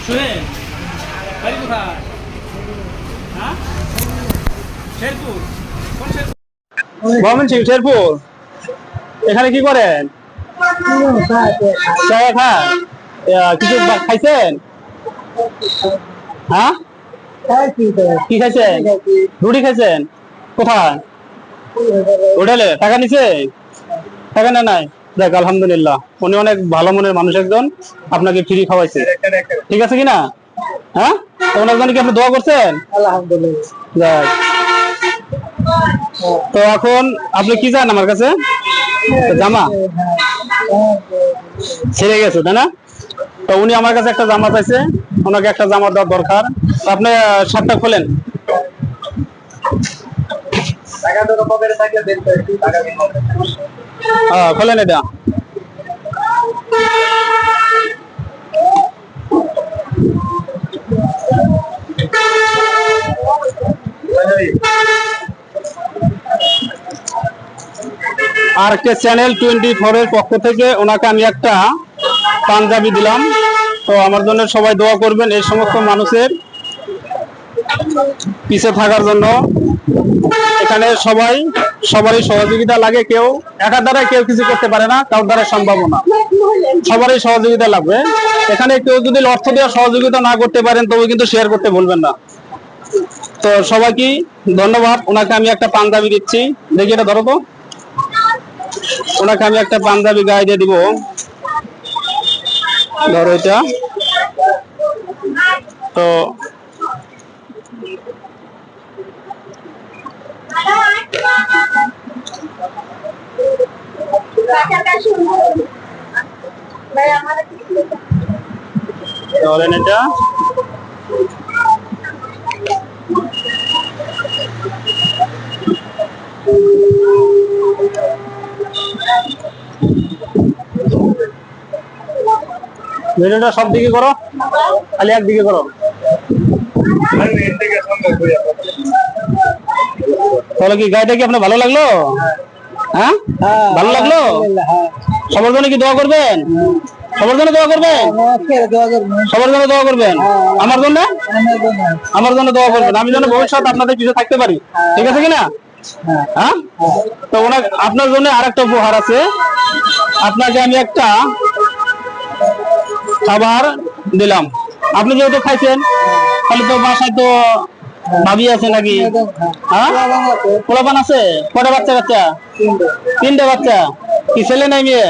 শুনেন বাড়ি কোথায়? হ্যাঁ, শেরপুর। কোন শেরপুর? ময়মনসিংহ, শেরপুর। এখানে কি করেন? চা খান? কিছু খাইছেন? হ্যাঁ, কি খাইছেন? রুটি খাইছেন? কোথায়? হোটেলে? টাকা নিছে? টাকা নেয় নাই? দেখ, আলহামদুলিল্লাহ, উনি অনেক ভালো মনের মানুষ একজন, আপনাকে ফ্রি খাওয়াইছে। ঠিক আছে কিনা? হ্যাঁ, ওনার জন্য কি আপনি দোয়া করছেন? আলহামদুলিল্লাহ। তো এখন আপনি কি চান আমার কাছে? জামা ছেড়ে গেছে, তাই না? তো উনি আমার কাছে একটা জামা চাইছে, ওনাকে একটা জামা দেওয়ার দরকার। আপনি শার্টটা খোলেন। খোলেন এটা। আর কে চ্যানেল 24 এর পক্ষ থেকে ওনাকে আমি একটা পাঞ্জাবি দিলাম। তো আমার জন্য সবাই দোয়া করবেন এই সমস্ত মানুষের পিছে থাকার জন্য। এখানে সবারই সহযোগিতা লাগে, কেউ একার দ্বারা কেউ কিছু করতে পারে না, কারোর দ্বারা সম্ভব না, সবারই সহযোগিতা লাগবে। এখানে কেউ যদি অর্থ দেওয়া সহযোগিতা না করতে পারেন তবে কিন্তু শেয়ার করতে ভুলবেন না। তো সবাইকে ধন্যবাদ। ওনাকে আমি একটা পাঞ্জাবি দিচ্ছি, দেখি এটা ধরো তো। ওনাকে আমি একটা পাঞ্জাবি গায়ে দিয়ে দিব, ধরো এটা। তো ধরেন এটা। ভিডিওটা সব দিকে করো, খালি একদিকে করো। তাহলে কি গাড়িটা কি আপনার ভালো লাগলো? হ্যাঁ, ভালো লাগলো? সবার জন্য কি দোয়া করবেন? সবার জন্য দোয়া করবেন? সবার জন্য দোয়া করবেন? আমার জন্য? আমার জন্য দোয়া করবেন, আমি যেন ভবিষ্যৎ আপনাদের পিছনে থাকতে পারি। ঠিক আছে কিনা? হ্যাঁ। তো ওনার আপনার জন্য আরেকটা উপহার আছে। আপনাকে আমি একটা খাবার দিলাম। আপনি যেহেতু খাইছেন, তাহলে তো বাসায় তো ভাবি আছে নাকি? হ্যাঁ, পোলাপান আছে? কটা বাচ্চা? 3টে বাচ্চা। কি ছেলে নাই মেয়ে?